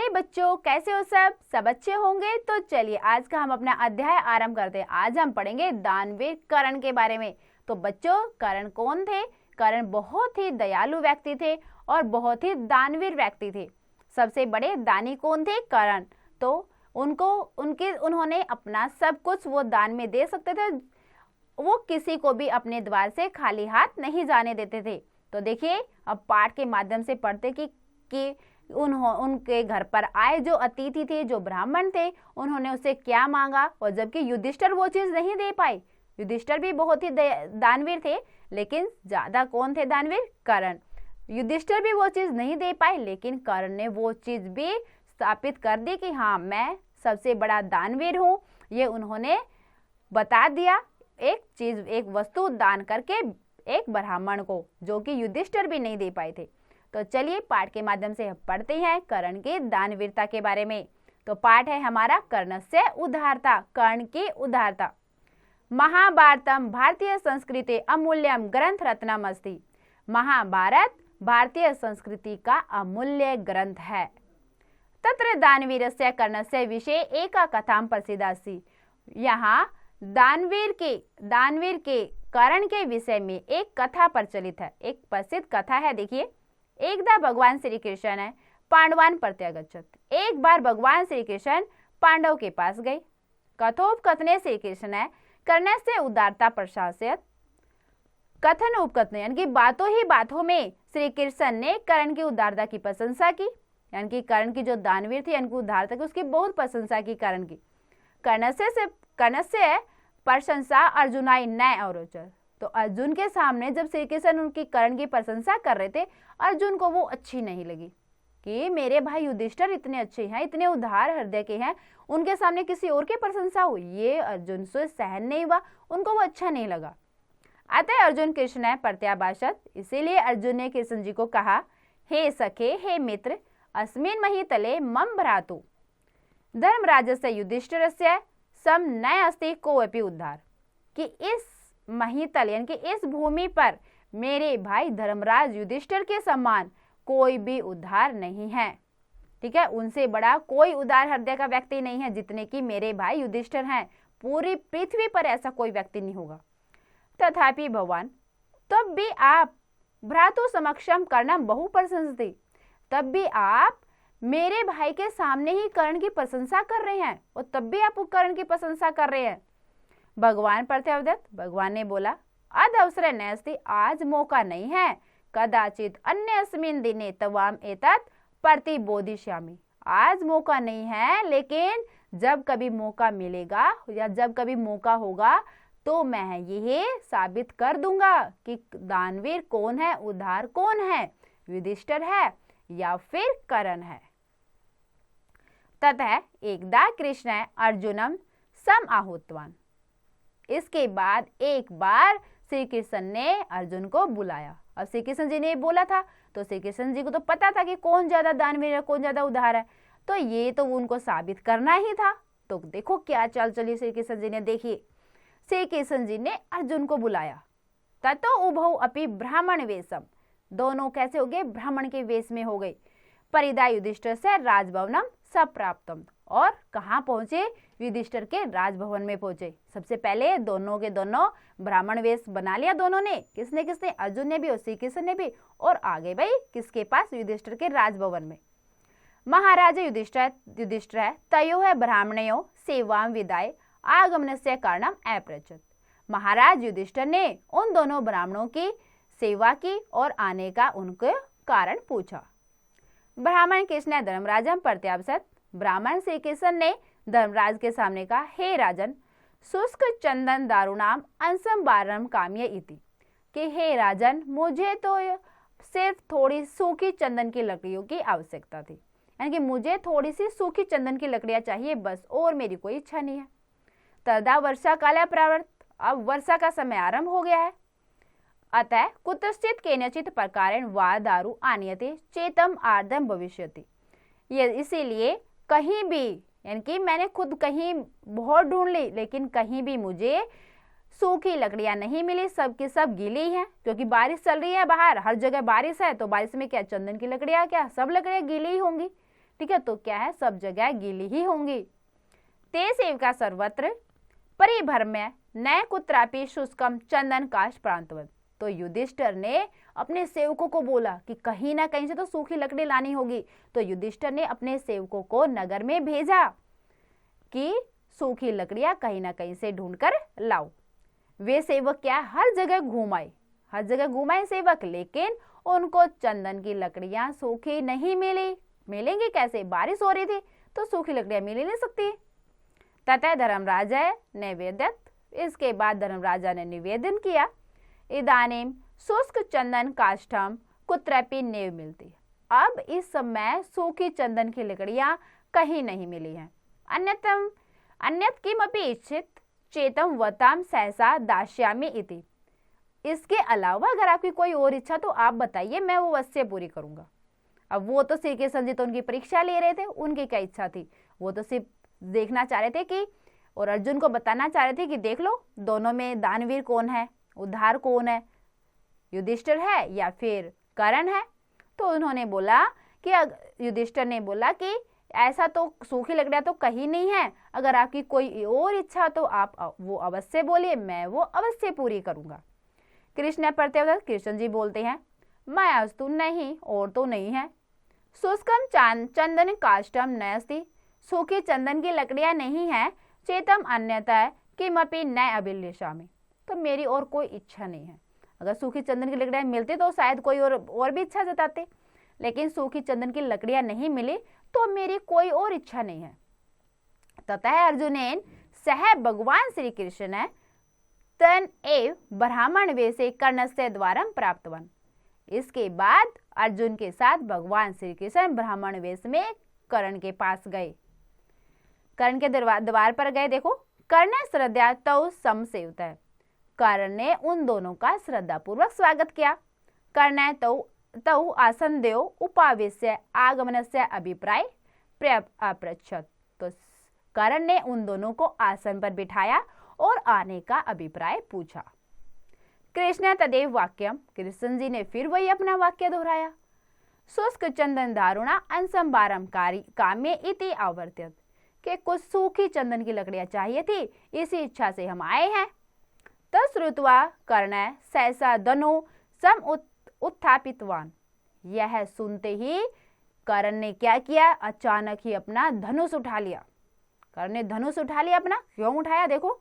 हाय बच्चों, कैसे हो सब अच्छे होंगे। तो चलिए आज का हम अपना अध्याय आरंभ करते हैं। आज हम पढ़ेंगे दानवीर कर्ण के बारे में। तो बच्चों, कर्ण कौन थे? कर्ण बहुत ही दयालु व्यक्ति थे और बहुत ही दानवीर व्यक्ति थे। सबसे बड़े दानी कौन थे? कर्ण। तो उन्होंने अपना सब कुछ वो दान में दे सकते थे। वो किसी को भी अपने द्वार से खाली हाथ नहीं जाने देते थे। तो देखिए अब पाठ के माध्यम से पढ़ते कि उनके घर पर आए जो अतिथि थे, जो ब्राह्मण थे, उन्होंने उससे क्या मांगा। और जबकि युधिष्ठिर वो चीज नहीं दे पाए। युधिष्ठिर भी बहुत ही दानवीर थे, लेकिन ज्यादा कौन थे दानवीर? कर्ण। युधिष्ठिर भी वो चीज नहीं दे पाए, लेकिन कर्ण ने वो चीज भी स्थापित कर दी कि हाँ, मैं सबसे बड़ा दानवीर हूँ। ये उन्होंने बता दिया, एक वस्तु दान करके एक ब्राह्मण को, जो कि युधिष्ठिर भी नहीं दे पाए थे। तो चलिए पाठ के माध्यम से पढ़ते हैं कर्ण की दानवीरता के बारे में। तो पाठ है हमारा कर्णस्य उदारता, कर्ण की उदारता। महाभारतम भारतीय संस्कृति अमूल्यम ग्रंथ रत्नम अस्ति। महाभारत भारतीय संस्कृति का अमूल्य ग्रंथ है। तत्र दानवीरस्य कर्णस्य विषय एका कथाम प्रसिद्धा अस्ति। यहाँ दानवीर के कर्ण के विषय में एक कथा प्रचलित है, एक प्रसिद्ध कथा है। देखिए, एकदा भगवान श्री कृष्ण है पांडवान प्रत्यागच्छत। एक बार भगवान श्री कृष्ण पांडव के पास गए। कथोपकथने श्री कृष्ण है कर्ण से उदारता प्रशासित। कथन उपकथन यानी कि बातों ही बातों में श्री कृष्ण ने कर्ण की उदारता की प्रशंसा की। यानी कि कर्ण की जो दानवीर थी, यानी कि उदारता की, उसकी बहुत प्रशंसा की कर्ण की। कर्ण से प्रशंसा अर्जुनाई नय अवरोचर। तो अर्जुन के सामने जब श्री कृष्ण उनकी कर्ण की प्रशंसा कर रहे थे, अर्जुन को वो अच्छी नहीं लगी कि मेरे भाई युधिष्ठिर इतने अच्छे हैं, इतने उदार हृदय के हैं, उनके सामने किसी और की प्रशंसा हुई, ये अर्जुन से सहन नहीं हुआ, उनको वो अच्छा नहीं लगा। अतः अर्जुन कृष्ण है प्रत्याभाषत। इसीलिए अर्जुन ने कृष्ण जी को कहा, हे सखे, हे मित्र, अस्मिन् महितले मम भ्रातु धर्मराजस्य युधिष्ठिरस्य सम न अस्ति कोऽपि उद्धार। कि इस महितल यानी कि इस भूमि पर मेरे भाई धर्मराज युधिष्ठिर के समान कोई भी उद्धार नहीं है। ठीक है, उनसे बड़ा कोई उदार हृदय का व्यक्ति नहीं है जितने कि मेरे भाई युधिष्ठिर हैं। पूरी पृथ्वी पर ऐसा कोई व्यक्ति नहीं होगा। तथापि भगवान, तब भी आप भ्रातु समक्षम कर्णम बहु प्रशंसति। तब भी आप मेरे भाई के सामने ही कर्ण की प्रशंसा कर रहे हैं, और तब भी आप कर्ण की प्रशंसा कर रहे हैं। भगवान प्रत्यावदत, भगवान ने बोला, अद अवसर नैस्ति, आज मौका नहीं है। कदाचित अन्यस्मिन् दिने तवाम एतत् प्रतिबोधिष्यामि। आज मौका नहीं है, लेकिन जब कभी मौका मिलेगा या जब कभी मौका होगा तो मैं यही साबित कर दूंगा कि दानवीर कौन है, उदार कौन है, युधिष्ठिर है या फिर कर्ण है। ततः एकदा कृष्ण अर्जुनम सम आहूतवान। इसके बाद एक बार श्री कृष्ण ने अर्जुन को बुलाया। और श्री कृष्ण जी ने बोला था, तो श्री कृष्ण जी को तो पता था कि कौन ज्यादा दानवीर है, कौन ज्यादा उदार है, तो ये तो उनको साबित करना ही था। तो देखो क्या चाल चली श्री कृष्ण जी ने। देखिए, श्री कृष्ण जी ने अर्जुन को बुलाया। ततो उभौ अपि ब्राह्मण वेशम। दोनों कैसे हो गए? ब्राह्मण के वेश में हो गए। परिदा युधिष्ठिर से राजभवनम सप्राप्तम। और कहाँ पहुंचे? युधिष्ठिर के राजभवन में पहुंचे। सबसे पहले दोनों के दोनों ब्राह्मण वेश बना लिया दोनों ने। किसने किसने? अर्जुन ने भी और श्री कृष्ण ने भी। और आगे भाई किसके पास? युधिष्ठिर के राजभवन में। महाराज युधिष्ठिर है तयो है ब्राह्मणयो सेवाम विदाय आगमन से कारणम अप्रचत। महाराज युधिष्ठिर ने उन दोनों ब्राह्मणों की सेवा की और आने का उनको कारण पूछा। ब्राह्मण कृष्ण धर्मराजम प्रत्यावसत। ब्राह्मण श्री कृष्ण ने धर्मराज के सामने कहा, हे राजन, शुष्क चंदन दारुणाम अंशम बारम काम्य इति। कि हे राजन, मुझे तो सिर्फ थोड़ी सूखी चंदन की लकड़ियों की आवश्यकता थी। यानी कि मुझे थोड़ी सी सूखी चंदन की लकड़ियां चाहिए बस, और मेरी कोई इच्छा नहीं है। तदा वर्षा काल प्रावर्त। अब वर्षा का समय आरंभ हो गया है। अतः कुतश्चित केनचित प्रकारेण वा दारु आनीयते चेतम आर्दम भविष्यति। ये इसीलिए कहीं भी, यानी कि मैंने खुद कहीं बहुत ढूंढ ली, लेकिन कहीं भी मुझे सूखी लकड़ियां नहीं मिली। सब की सब गीली हैं, क्योंकि बारिश चल रही है बाहर, हर जगह बारिश है। तो बारिश में क्या चंदन की लकड़ियां, क्या सब लकड़ियां गीली ही होंगी। ठीक है, तो क्या है, सब जगह गीली ही होंगी। ते सेविका सर्वत्र परिभ्रम्य न कुत्रापि शुष्कम चंदन काष्ठ प्रांतवत्। तो युधिष्ठिर ने अपने सेवकों को बोला कि कहीं ना कहीं से तो सूखी लकड़ी लानी होगी। तो युधिष्ठिर ने अपने सेवकों को नगर में भेजा कि सूखी लकड़ियां कहीं ना कहीं से ढूंढकर लाओ। वे सेवक क्या हर जगह घुमाए सेवक, लेकिन उनको चंदन की लकड़ियां सूखी नहीं मिली। मिलेंगी कैसे, बारिश हो रही थी तो सूखी लकड़ियां मिल ही नहीं सकती। ततः धर्मराजा निवेदित, इसके बाद धर्मराजा ने निवेदन किया, इदानीम शुष्क चंदन काष्ठम कुत्रपि नैव मिलती। अब इस समय सूखी चंदन की लकड़ियां कहीं नहीं मिली हैं। अन्यत किमपि इच्छित चेतम वताम सहसा दास्यामि इति। इसके अलावा अगर आपकी कोई और इच्छा तो आप बताइए, मैं वो अवश्य पूरी करूंगा। अब वो तो श्री कृष्ण जी तो उनकी परीक्षा ले रहे थे, उनकी क्या इच्छा थी, वो तो सिर्फ देखना चाह रहे थे कि, और अर्जुन को बताना चाह रहे थे कि देख लो दोनों में दानवीर कौन है, उद्धार कौन है, युधिष्ठिर है या फिर कर्ण है। तो उन्होंने बोला कि युधिष्ठिर ने बोला कि ऐसा तो सूखी लकड़ियां तो कहीं नहीं है, अगर आपकी कोई और इच्छा तो आप वो अवश्य बोलिए, मैं वो अवश्य पूरी करूंगा। कृष्ण प्रत्युत्तर, कृष्ण जी बोलते हैं, मैं अस्तु नहीं, और तो नहीं है। शुष्कम चंदन काष्ठम नयस्ति, सूखी चंदन की लकड़ियां नहीं है। चेतम अन्यथा किमपि न अभिलषामि, तो मेरी और कोई इच्छा नहीं है। अगर सूखी चंदन की लकड़ियां मिलती तो शायद कोई और भी इच्छा जताते, लेकिन सूखी चंदन की लकड़ियां नहीं मिली तो मेरी कोई और इच्छा नहीं है। ततः अर्जुनेन सह भगवान श्री कृष्ण तन एव ब्राह्मण वेशे कर्णस्य द्वारम प्राप्तवान। इसके बाद अर्जुन के साथ भगवान श्री कृष्ण ब्राह्मण वेश में कर्ण के पास गए, कर्ण के द्वार पर गए। देखो, कर्ण श्रद्धा तौ समसेवित है, कर्ण ने उन दोनों का श्रद्धा पूर्वक स्वागत किया। कर्ण तौ आसन देव उपावेश्य आगमनस्य अभिप्राय अपृच्छत्। तो कर्ण ने उन दोनों को आसन पर बिठाया और आने का अभिप्राय पूछा। कृष्ण तदेव वाक्यम, कृष्ण जी ने फिर वही अपना वाक्य दोहराया। शुष्क चंदन दारुणा अंसंबारम काम्य इति आवर्त्यत, कि कुछ सूखी चंदन की लकड़ियां चाहिए थी, इसी इच्छा से हम आए हैं। तश्रुत्वा कर्ण सहसा धनु सम उत्थापितवान। यह सुनते ही कर्ण ने क्या किया, अचानक ही अपना धनुष उठा लिया। कर्ण ने धनुष उठा लिया अपना, क्यों उठाया देखो,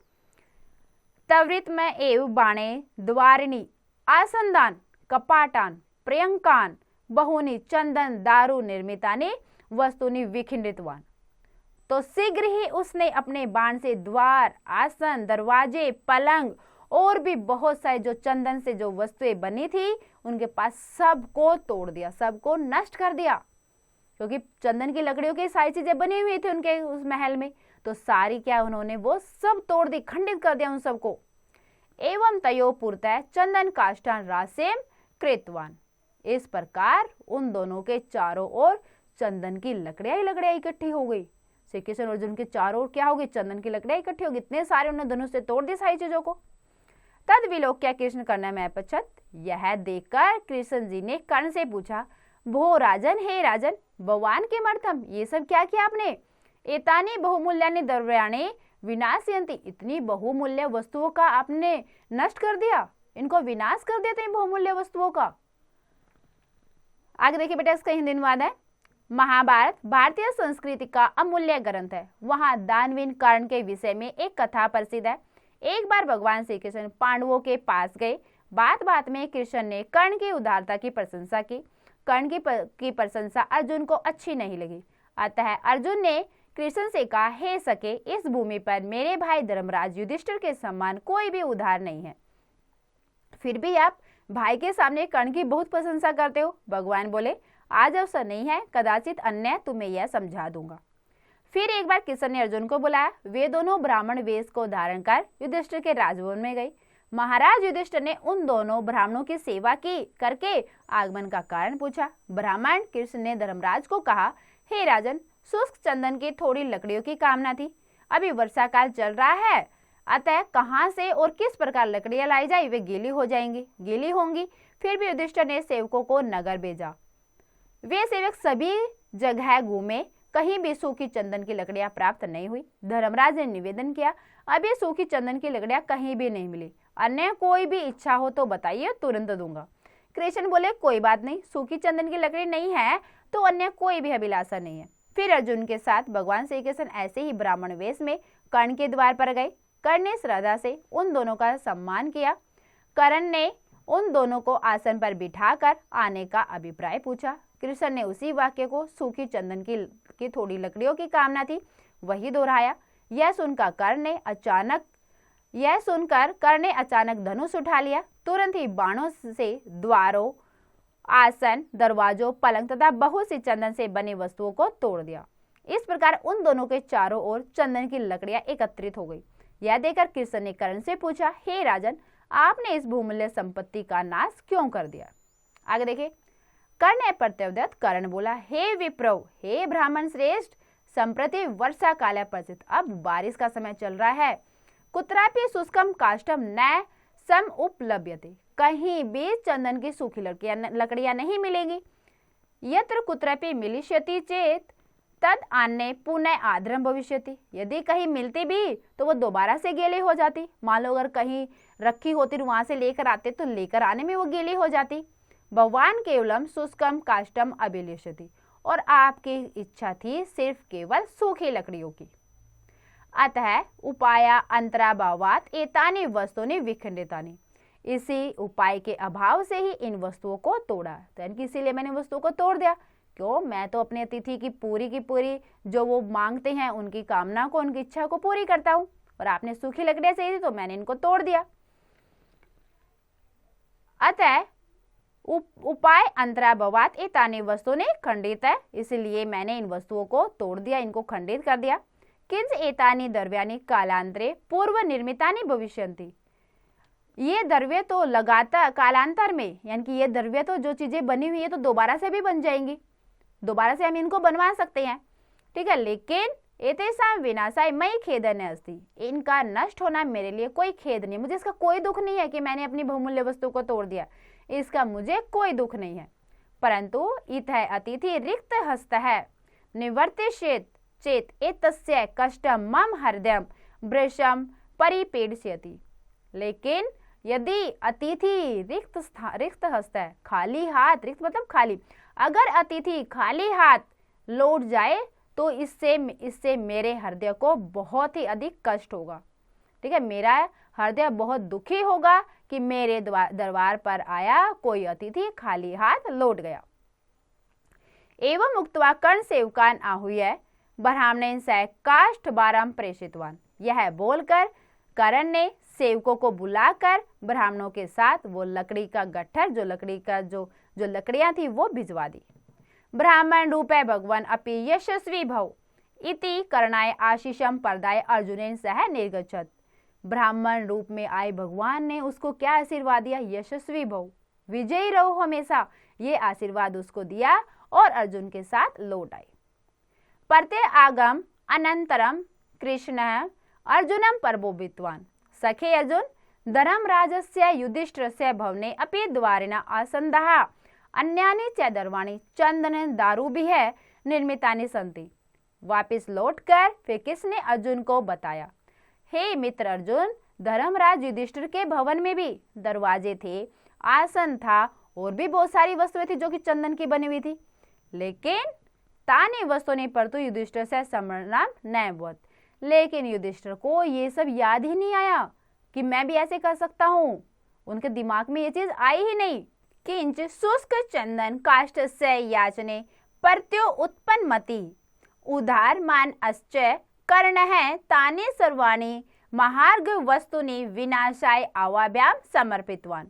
तवृत में एव बाणे द्वारिणी आसंदान कपाटान प्रियंकान बहुनी चंदन दारु निर्मितानि वस्तुनि विखंडितवान। तो शीघ्र ही उसने अपने बाण से द्वार, आसन, दरवाजे, पलंग और भी बहुत सारे जो चंदन से जो वस्तुएं बनी थी उनके पास सबको तोड़ दिया, सबको नष्ट कर दिया, क्योंकि चंदन की लकड़ियों की सारी चीजें बनी हुई थी उनके उस महल में, तो सारी क्या उन्होंने वो सब तोड़ दी, खंडित कर दिया उन सबको। एवं तयो पूर्तः चंदन काष्ठान रासेम कृतवान। इस प्रकार उन दोनों के चारों ओर चंदन की लकड़ियां इकट्ठी हो गई। श्री कृष्ण अर्जुन के चारों ओर क्या होगी, चंदन की लकड़ियां इकट्ठी होगी, इतने सारे उन्होंने धनुष से तोड़ दी सारी चीजों को। तद विलोक्य कृष्ण कर्ण में पश्चात, यह देखकर कृष्ण जी ने कर्ण से पूछा, भो राजन, हे राजन, भगवान के मर्थम, ये सब क्या किया आपने। एतानी बहुमूल्यानि द्रव्याणि विनाशयन्ति, इतनी बहुमूल्य वस्तुओं का आपने नष्ट कर दिया, इनको विनाश कर दिया इतनी बहुमूल्य वस्तुओं का। आगे देखिए बेटा, इसका हिंदी अनुवाद है। महाभारत भारतीय संस्कृति का अमूल्य ग्रंथ है। वहां दानवीर कर्ण के विषय में एक कथा प्रसिद्ध है। एक बार भगवान श्री कृष्ण पांडवों के पास गए। बात बात में कृष्ण ने कर्ण की उदारता की प्रशंसा की। कर्ण की प्रशंसा अर्जुन को अच्छी नहीं लगी, अतः अर्जुन ने कृष्ण से कहा, हे सके, इस भूमि पर मेरे भाई धर्मराज युधिष्ठिर के समान कोई भी उदार नहीं है, फिर भी आप भाई के सामने कर्ण की बहुत प्रशंसा करते हो। भगवान बोले, आज अवसर नहीं है, कदाचित अन्य तुम्हें यह समझा दूंगा। फिर एक बार कृष्ण ने अर्जुन को बुलाया। वे दोनों ब्राह्मण वेश को धारण कर युधिष्ठिर के राजभवन में गए। महाराज युधिष्ठिर ने उन दोनों ब्राह्मणों की सेवा की करके आगमन का कारण पूछा। ब्राह्मण कृष्ण ने धर्मराज को कहा, हे राजन, शुष्क चंदन की थोड़ी लकड़ियों की कामना थी। अभी वर्षा काल चल रहा है, अतः कहाँ से और किस प्रकार लकड़ियां लाई जाए, वे गीली होंगी। फिर भी युधिष्ठिर ने सेवकों को नगर भेजा। वे सेवक सभी जगह घूमे, कहीं भी सूखी चंदन की लकड़ियां प्राप्त नहीं हुई। धर्मराज ने निवेदन किया, अब ये सूखी चंदन की लकड़ियां कहीं भी नहीं मिली। अन्य कोई भी इच्छा हो तो बताइए, तुरंत दूंगा। कृष्ण बोले, कोई बात नहीं, सूखी चंदन की लकड़ी नहीं है तो अन्य कोई भी अभिलाषा नहीं है। फिर अर्जुन के साथ भगवान श्री कृष्ण ऐसे ही ब्राह्मण वेश में कर्ण के द्वार पर गए। कर्ण ने श्रद्धा से उन दोनों का सम्मान किया। कर्ण ने उन दोनों को आसन पर बिठाकर आने का अभिप्राय पूछा। कृष्ण ने उसी वाक्य को सूखी चंदन की थोड़ी लकड़ियों की कामना थी वही दोहराया। यह सुनकर कर्ण ने अचानक धनुष उठा लिया। तुरंत ही बाणों से द्वारों, आसन, दरवाजों, पलंग तथा बहुत सी चंदन से बनी वस्तुओं को तोड़ दिया। इस प्रकार उन दोनों के चारों ओर चंदन की लकड़ियां एकत्रित हो गई। यह देखकर कृष्ण ने कर्ण से पूछा, हे राजन, आपने इस बहुमूल्य संपत्ति का नाश क्यों कर दिया? आगे देखिए, कर्ण ने प्रत्युत्तर कर्ण बोला, हे विप्रौ, हे ब्राह्मण श्रेष्ठ, संप्रति वर्षा काल प्रचित, अब बारिश का समय चल रहा है। कुत्रापि शुष्कम काष्ठम न सम उपलभ्यते, कहीं भी चंदन की सूखी लकड़ियां नहीं मिलेंगी। यत्र कुत्रापि मिलिष्यति चेत तद अन्य पुनः आर्द्रम भविष्यति, यदि कहीं मिलती भी तो वो दोबारा से गीली हो जाती। मान लो अगर कहीं रखी होती वहां से लेकर आते तो लेकर आने में वो गीली हो जाती। भगवान केवलम शुष्कम काष्ठम अभिलिष्यति, और आपकी इच्छा थी सिर्फ केवल सूखी लकड़ियों की। अतः उपाया अंतराभावात एतानि वस्तुनि विखंडितानि, इसी उपाय के अभाव से ही इन वस्तुओं को तोड़ा। तो इसीलिए मैंने वस्तुओं को तोड़ दिया। क्यों? मैं तो अपनी अतिथि की पूरी जो वो मांगते हैं उनकी कामना को, उनकी इच्छा को पूरी करता हूँ, और आपने सूखी लकड़ियां चाहिए थी तो मैंने इनको तोड़ दिया। अतः उपाय अंतराभावात एतानि वस्तुनि खंडित है, इसलिए मैंने इन वस्तुओं को तोड़ दिया, इनको खंडित कर दिया। किंच एतानि द्रव्यानि कालांतरे पूर्व निर्मितानि भविष्यन्ति, ये द्रव्य तो लगातार कालांतर में, यानी कि ये द्रव्य तो जो चीजें बनी हुई है तो दोबारा से भी बन जाएंगी, दोबारा से हम इनको बनवा सकते हैं, ठीक है। लेकिन एतेषां विनाशाय मयि खेदः अस्ति, इनका नष्ट होना मेरे लिए कोई खेद नहीं, मुझे इसका कोई दुख नहीं है कि मैंने अपनी बहुमूल्य वस्तु को तोड़ दिया, इसका मुझे कोई दुख नहीं है। परंतु इतः अतिथि रिक्त हस्तः निवर्तिष्येत् चेत एतस्य कष्टं मम हृदयं वृषं परिपीडयति, लेकिन यदि अतिथि रिक्त हस्त है, खाली हाथ, रिक्त मतलब खाली, अगर अतिथि खाली हाथ लौट जाए तो इससे मेरे हृदय को बहुत ही अधिक कष्ट होगा, ठीक है। मेरा हृदय बहुत दुखी होगा कि मेरे दरबार पर आया कोई अतिथि खाली हाथ लौट गया। एवं उक्त्वा कर्ण सेवकान आहूय ब्राह्मणेन सह काष्ठभारं प्रेषितवान, यह बोलकर कर्ण ने सेवकों को बुलाकर ब्राह्मणों के साथ वो लकड़ी का गट्ठर, जो लकड़ियां थी वो भिजवा दी। ब्राह्मण रूपे भगवान अपि यशस्वी भव इति कर्णाय आशीषम प्रदाय अर्जुनेन सह निर्गच्छत, ब्राह्मण रूप में आए भगवान ने उसको क्या आशीर्वाद दिया? यशस्वी भव, विजयी रहो हमेशा, ये आशीर्वाद उसको दिया और अर्जुन के साथ लौट आए। परते आगम अनंतरम कृष्ण अर्जुनम परबोभितवान, सखे अर्जुन धर्मराजस्य युधिष्ठिरस्य भवने अपि द्वारिणा आसन्दः अन्यानि च दर्वाणि चंदन दारुभिः निर्मितानि सन्ति। वापिस लौटकर फिर किसने अर्जुन को बताया, हे मित्र अर्जुन, धर्मराज युधिष्ठिर के भवन में भी दरवाजे थे, आसन था और भी बहुत सारी वस्तुएं थी जो कि चंदन की बनी हुई थी, लेकिन तानि वस्तुनि परतु युधिष्ठिर से स्मरणं न भवत्, लेकिन युधिष्ठिर को ये सब याद ही नहीं आया कि मैं भी ऐसे कर सकता हूँ, उनके दिमाग में ये चीज आई ही नहीं। किंच शुष्क चंदन काष्ठस्य याचने प्रत्यो उत्पन्नमति उदार मान अस्च कर्णः तानि सर्वाणि महार्घ वस्तुनि विनाशाय आवाभ्याम समर्पितवान।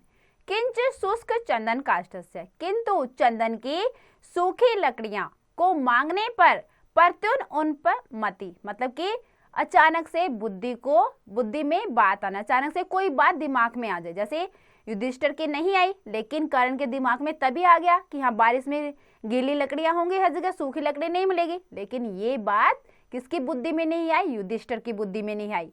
किंच शुष्क चंदन काष्ठस्य, किंतु चंदन की सूखी लकड़ियां को मांगने पर प्रत्युन उन पर मति, मतलब कि अचानक से बुद्धि में बात आना, अचानक से कोई बात दिमाग में आ जाए। जैसे युधिष्ठिर के नहीं आई लेकिन कर्ण के दिमाग में तभी आ गया कि हाँ बारिश में गीली लकड़ियां होंगी, हर जगह सूखी लकड़ी नहीं मिलेगी, लेकिन ये बात किसकी बुद्धि में नहीं आई? युधिष्ठिर की बुद्धि में नहीं आई,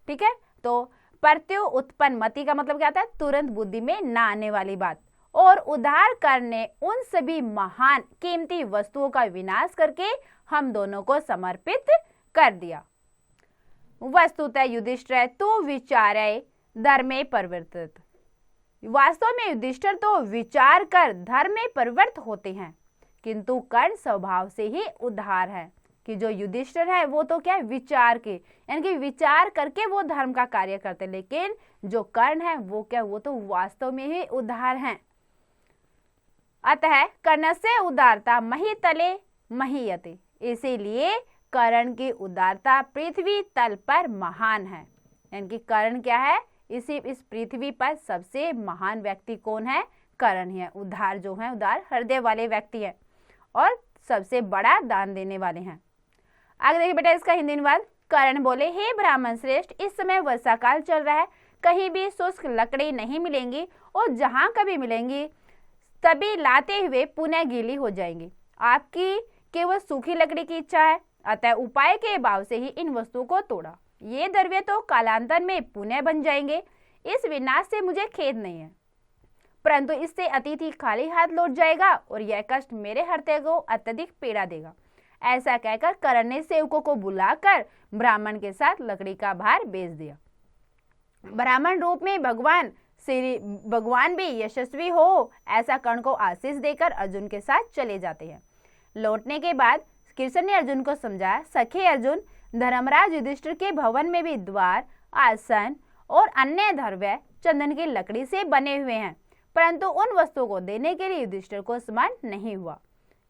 ठीक है। तो प्रत्यो उत्पन्न मति का मतलब क्या आता है? तुरंत बुद्धि में ना आने वाली बात। और उदार कर्ण ने उन सभी महान कीमती वस्तुओं का विनाश करके हम दोनों को समर्पित कर दिया। वस्तुतः युधिष्ठिर तो विचार्य धर्मे परिवर्तित। वास्तव में युधिष्ठिर तो विचार कर धर्म में परिवर्तित होते हैं, किंतु कर्ण स्वभाव से ही उदार है। कि जो युधिष्ठिर है वो तो क्या है, विचार के, यानी कि विचार करके वो धर्म का कार्य करते, लेकिन जो कर्ण है वो क्या, वो तो वास्तव में ही उदार हैं। अतः कर्णस्य उदारता महीतले महीयते, इसीलिए कर्ण की उदारता पृथ्वी तल पर महान है। यानी कि कर्ण क्या है, इस पृथ्वी पर सबसे महान व्यक्ति कौन है, कर्ण है। उदार जो है, उदार हृदय वाले व्यक्ति है और सबसे बड़ा दान देने वाले हैं। आगे देखिए बेटा इसका हिंदी अनुवाद। कर्ण बोले, हे ब्राह्मण श्रेष्ठ, इस समय वर्षा काल चल रहा है, कहीं भी शुष्क लकड़ी नहीं मिलेंगी और जहां कभी मिलेंगी तभी लाते हुए पुनः गीली हो जाएंगी। आपकी केवल सूखी लकड़ी की इच्छा है, अतः उपाय के भाव से ही इन वस्तुओं को तोड़ा। ये द्रव्य तो कालांतर में पुनः बन जाएंगे। इस विनाश से मुझे खेद नहीं है, परंतु इससे अतिथि खाली हाथ लौट जाएगा और यह कष्ट मेरे हृदय को अत्यधिक पीड़ा देगा। ऐसा कहकर कर्ण ने सेवकों को बुलाकर ब्राह्मण के साथ लकड़ी का भार बेच दिया। ब्राह्मण रूप में भगवान भी यशस्वी हो, ऐसा कर्ण को आशीष देकर अर्जुन के साथ चले जाते हैं। लौटने के बाद कृष्ण ने अर्जुन को समझाया, सखे अर्जुन, धर्मराज युधिष्ठिर के भवन में भी द्वार, आसन और अन्य द्रव्य चंदन की लकड़ी से बने हुए हैं, परंतु उन वस्तुओं को देने के लिए युधिष्ठिर को स्मरण नहीं हुआ।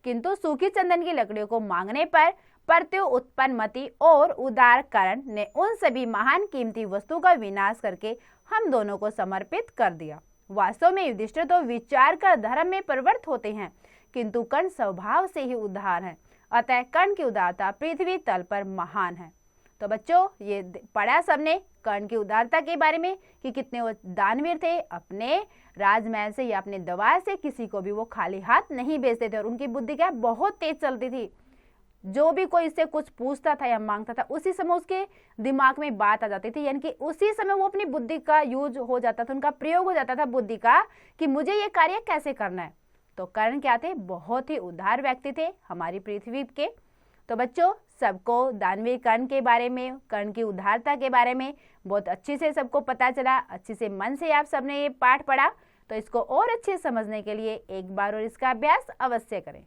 किंतु सूखी चंदन की लकड़ियों को मांगने पर प्रत्यु उत्पन्न मति और उदार कर्ण ने उन सभी महान कीमती वस्तुओं का विनाश करके हम दोनों को समर्पित कर दिया। वास्तव में युधिष्ठिर तो विचार कर धर्म में परिवर्तित होते हैं, किंतु कर्ण स्वभाव से ही उदार है, अतः कर्ण की उदारता पृथ्वी तल पर महान है। तो बच्चों ये पढ़ा सबने कर्ण की उदारता के बारे में कि कितने वो दानवीर थे, अपने राजमहल से या अपने दरबार से किसी को भी वो खाली हाथ नहीं भेजते थे और उनकी बुद्धि क्या बहुत तेज चलती थी। जो भी कोई इससे कुछ पूछता था या मांगता था उसी समय उसके दिमाग में बात आ जाती थी, यानी कि उसी समय वो अपनी बुद्धि का यूज हो जाता था, उनका प्रयोग हो जाता था बुद्धि का कि मुझे ये कार्य कैसे करना है। तो कर्ण क्या थे, बहुत ही उदार व्यक्ति थे हमारी पृथ्वी के। तो बच्चों सबको दानवीर कर्ण के बारे में, कर्ण की उदारता के बारे में बहुत अच्छे से सबको पता चला, अच्छे से मन से आप सबने ये पाठ पढ़ा। तो इसको और अच्छे समझने के लिए एक बार और इसका अभ्यास अवश्य करें।